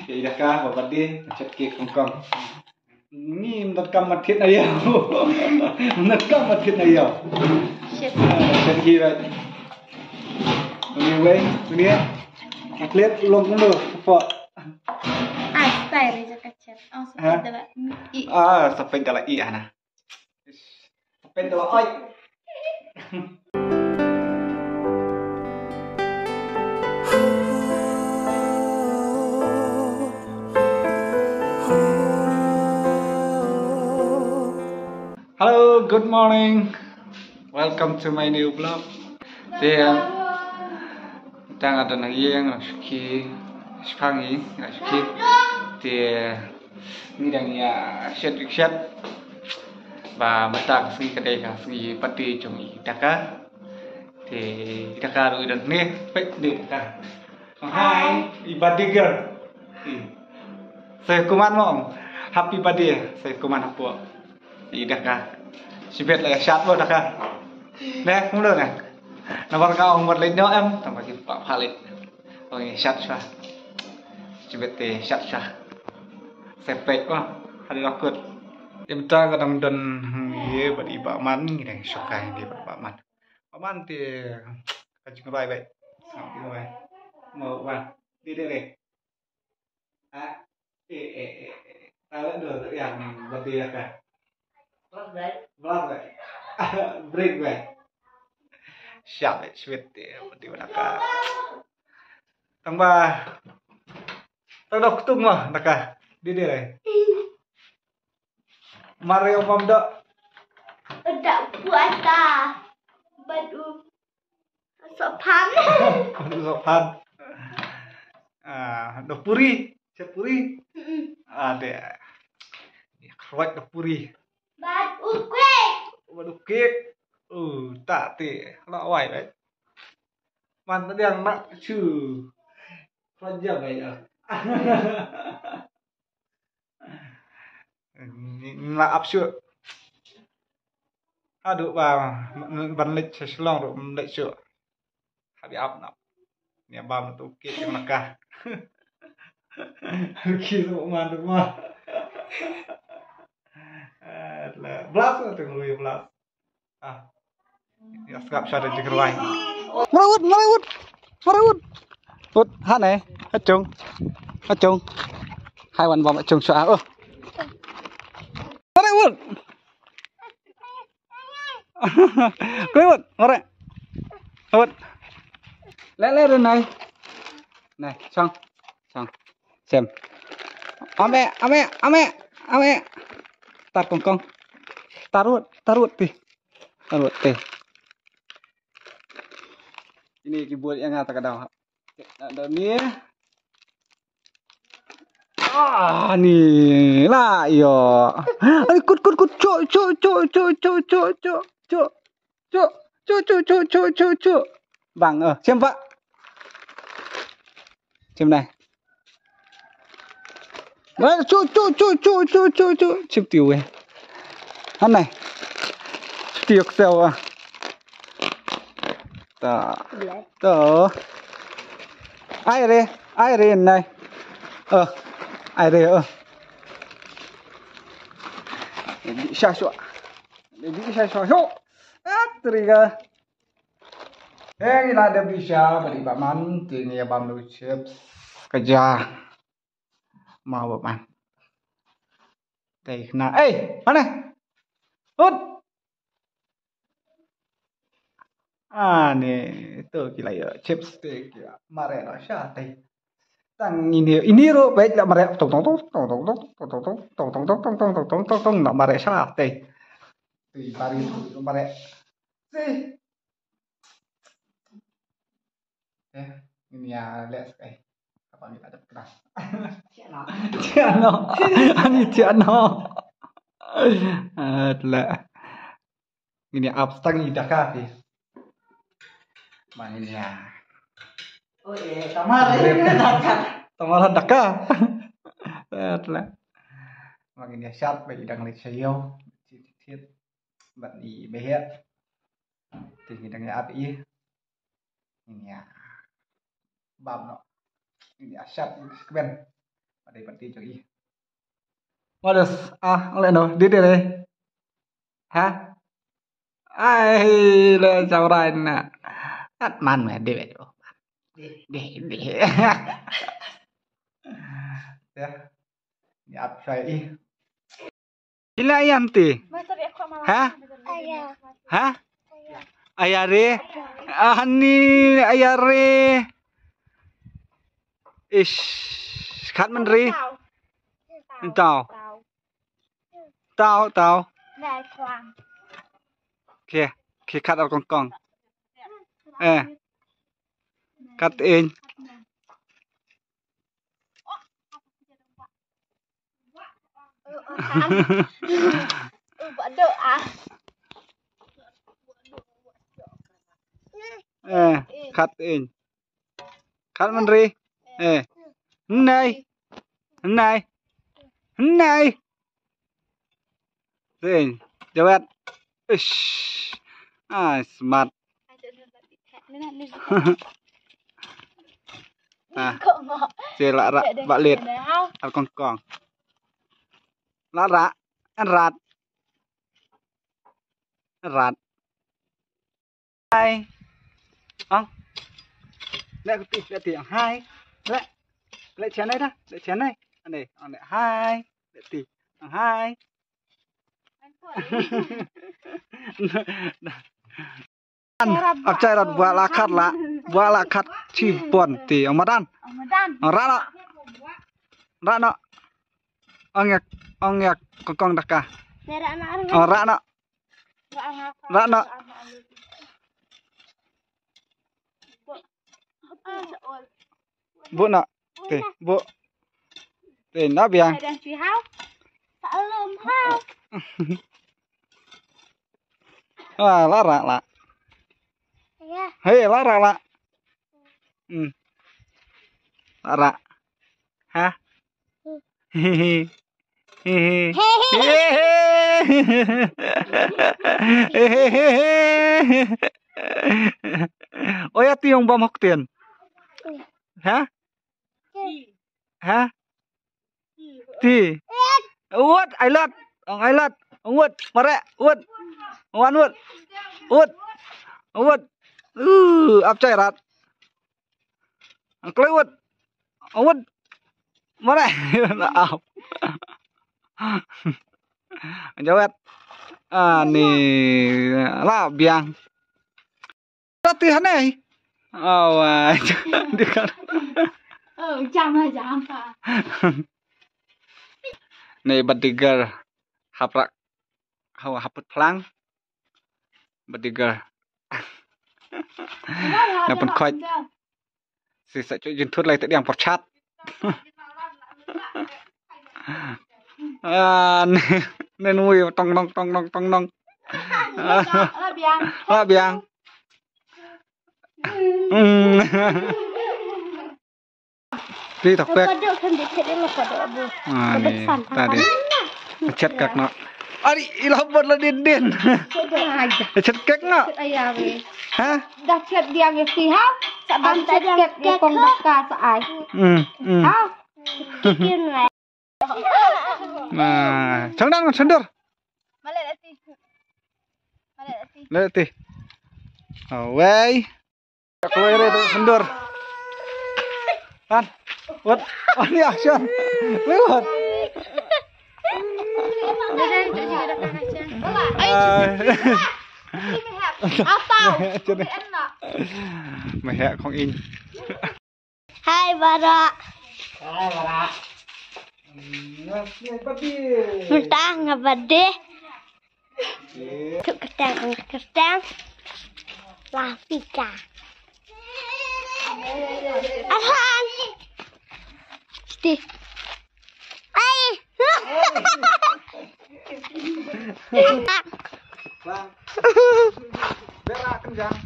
Vậy đã ca vào bật đi chất kia con nghi một cầm mặt thiết này một cầm mặt thiết này chất kia vậy nhiều vậy nghe clip luôn cũng được vợ sai rồiจะกระเช็ดเอาสเปนแต่แบบอี สเปนแต่ละอีอ่ะนะสเปนแต่ละอ้อย Hello, good morning. Welcome to my new vlog. Thì đang ở đằng này ở khi phang ý ở khi thì mình đang set và mất tạc suy cái đây là suy party trong Dhaka thì Dhaka rồi đằng này phải đi Dhaka. Hai birthday girl. Saya kuman mom. Happy birthday. Saya kuman apa? Di Dhaka. Sibet là sát vào Dhaka. Nè, không được này. Nó còn cao một lên nữa em, tầm cái quả pha lên. Rồi sát xoa. Sibet thì sát xoa. Sepet quá. Hari rakut. Em ta có đồng đơn ye bật đi bảo man như này, sọc cái đi bảo man. Bảo man thì cái chuyện vậy vậy. Sao đi vậy? Mở vào. Đi đây này. À, ta đã đượcอย่างbật đi là cả. Vlog vậy. Break vậy. Siap vậy, sweet bật đi là cả. Tang ba. Tang đọc tung mà, là cả. Đi đây này. Mario Mom dok. udah puasa baru sopan Sopan. Dok puri, chef puri. Ada. Keruat dok puri. baru kue Baru kek. Tak teh. Nak wai đấy. Man tadi yang nak chu. Raja vậy à. Là áp sữa. Được vào bắn lịch sẽ long được lịch sữa. Bị áp nạp. Nè bàm nó kê cho nó cả. Khi bộ màn được mà. Là blast là từng người blast. Gặp sao được cái vai. Marawood. Út hát này, hát chung. Hai bạn vòng lại chung xóa ơ. Marawood. Marawood, ngồi đây. Lẽ lên này. Này, xong. Xem. Ame. Tar con. Taruh ti. Ini keyboard yang ngata kadang. Ada ni. Ni lah yo. Ay kut. Cuk. Bang xem Pak. Xem này. Đấy, cuk. Chụp tiêu ấy. Hắn này. Tiệc xèo à. Tờ. Ai đây này. Ai đây Để bị sai sọ. Triga. Là dia bisa beli paman tinggi bam lu chips kerja mau paman. Đây na. Mana? Hút. Nih, itu gila ya chips ya. Mare nó xa đây. Tang ini ro baik lah mare tong nó mare xa đây. Tùy bari mare. Si. Ini ya lihat kayak apa kita ada keras. Ciano. Adalah ini abstang Dhaka sih. Mainnya. Oh iya, Tamara Dhaka. Adalah. Makanya sharp bagi đang lịch sử thiết bận đi bé hết thì đang áp ý. Ini ya. Bam no. ini asyat ini keben pada pati coy waduh oleh no di deh hah ai le chào rai nè at man mẹ đi vậy đi ya ini apa ini ila yanti hah hah ayare ani ayare ish khát mình ri tao Nè khoang kìa kìa khát ở con khát in Vợ đỡ à khát in khát mình ri này Zin, jawab. Ish. Smart. Chị lạ rạ, bạ liệt. Ăn con. Lạ rạ, ăn rạt. Hai. Không. Lẹ tỉ hai. Lẹ chén đây đó, lẹ chén đây. Ăn này, hai. Lẹ tỉ, hai. Ap cai rat buat lakat cipon ti Ramadan. Rana. Ongyak kokong daka. Rana. Bu nak. Bu. Nak biang. Lara. Hei, Lara. Lara. Hah? Hehehe. Oh ya tiong bom học tiền. Hả? Hả? Ti. Uất, ai lật. Uất, mare, uất. Wan uất. Ap cai rat. Klei uất. Uất. Mare. Ap. Jawab. Nih, lah biang. Latihan này. Đi con. Jam pa. Nih bertiga haprak. Haput pelang. Bertiga. Napun koi. Sisa cuy jentut lagi tadi yang percat. Nên nuôi tong nong. Lah biang. Đi thọc bẹt. Nih tadi. Chat kak nak. Ari ilah buat lah din. Chat kak nak. Hah? Dah chat dia ke pihak. Saban chat ke kong baka sa ai. Hao. Kikin lai. Nah, sendur. Malai lati. Lati. Awai. Keluar itu sendur. Kan? What? Oh ni action. Lewat. Mày hẹ con in. Hai Bara. Mentang ngabade. Ketang. Lafika. Apaan? Sti. Ai. Berak kenjang.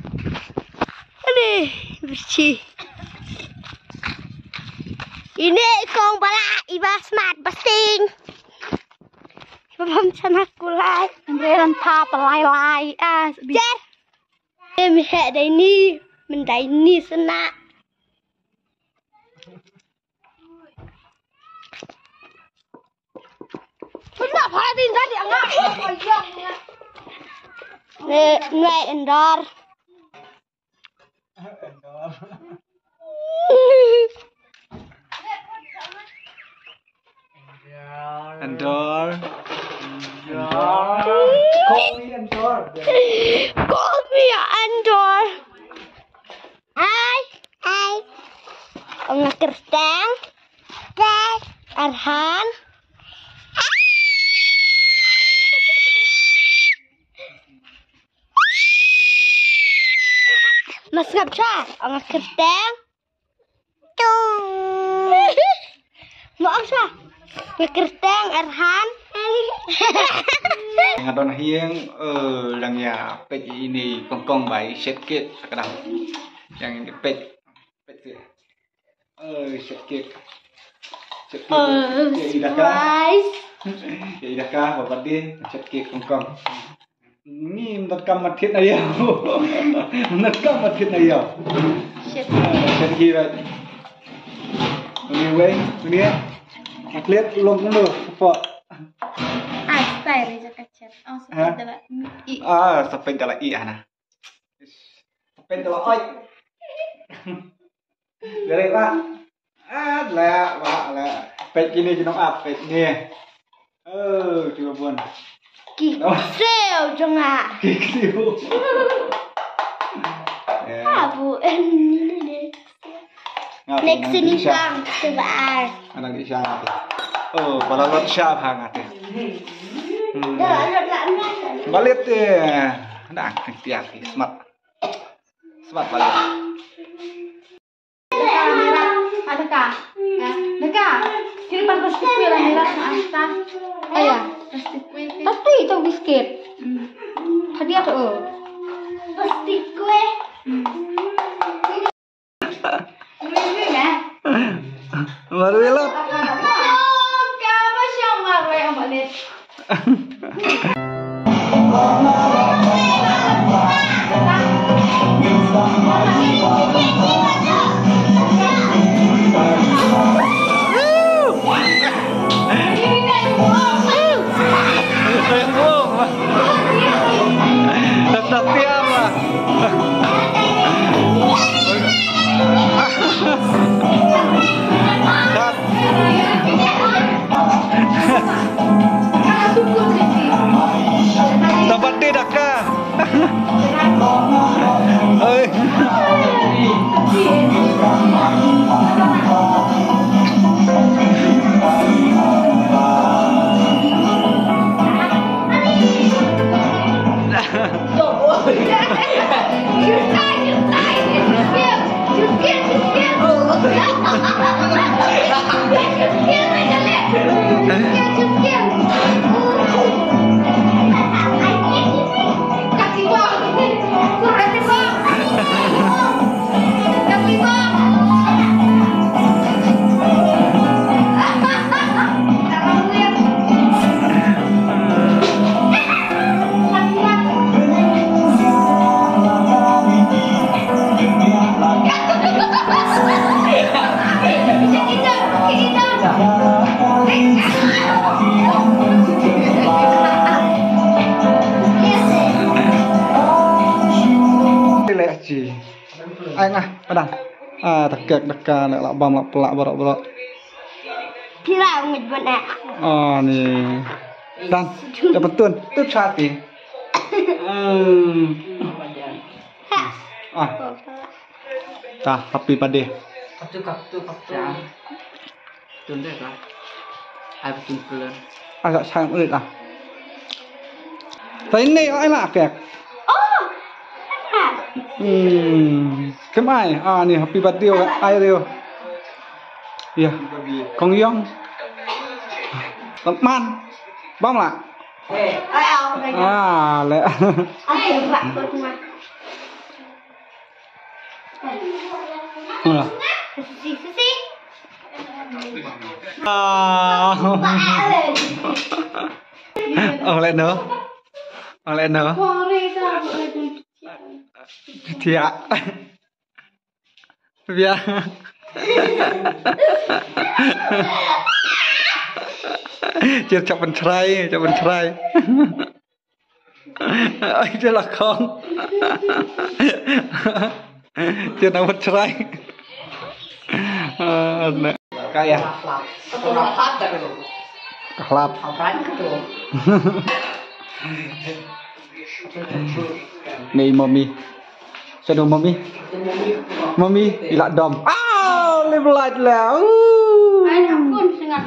Ini bersih. Ini kong bala iba smart basting. Belum sana kulai. Beran pa pelai. Jet. Em hẹ đây ni, mình đây ni sana. Palatin tadi enggak. Nggak endor. Endor. Call me Endor. Hai. Ông Kirstang. Arhan. Mas ngapca? Ông Kirstang. Mau apa? Kirstang Arhan. Ngadon hieng lang ya pet ini kongkong bai sedikit sekarang yang ini pet sih sedikit ya idakah bapak dia sedikit kongkong ini menurut kamu matit aja menurut kamu matit aja sedikit ini lihat ulung dulu apa sampai dalam i ana. Sampai dalam oi. Dari Pak. Lah. Pet gini jenong apa pet ni. Coba pun. Kiksel jengah. Kiksel. Abu ini. Next sini bang, sebar. Anak di sana. Pada lot siap hangat. Balik deh, dah tiap smart balik. Adakah? Kiri pantas kue lah merah atas. Ayah, tapi itu biskuit. Hadiah tuh. Pasti kue. Baru elok. Kamu siapa yang balik? Dapat tidak kah? Padang. Tekek dekat nak bam nak pelak borok-borok. Kira ngejbon nak. Nih. Dan dapat tun, tu cati. Happy pada. Kaptu. Tun deh lah. Aku tun pelan. Agak sangat ulit lah. Tapi ini ai nak kek. Kemai? Nih happy birthday ai Rio. Iya. Kong Yong. Teman. Bang lah. Le. Sisi. Oleh no. Tidak. Biar. Chưa chọc bên trai. Ôi chưa là con. Chưa nào bên trai. Kayak kelap. Nih mami. Sudah mami. Mami ilat dom. Lebih light lah.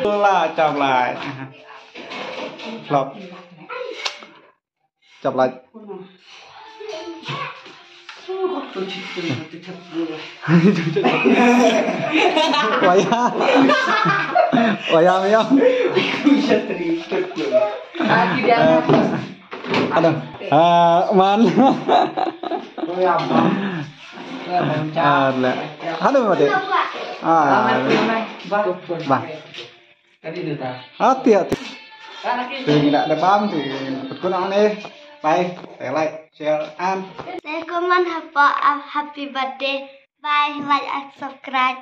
Lah chọc lại. Kelap. Chọc lại. Waya mấy không? Aduh, man. Aduh, mati. Bang. Hati. Thì đã được bám thì con ăn đi. Bye, like, share, and. Saya komen happy birthday. Bye, like and subscribe.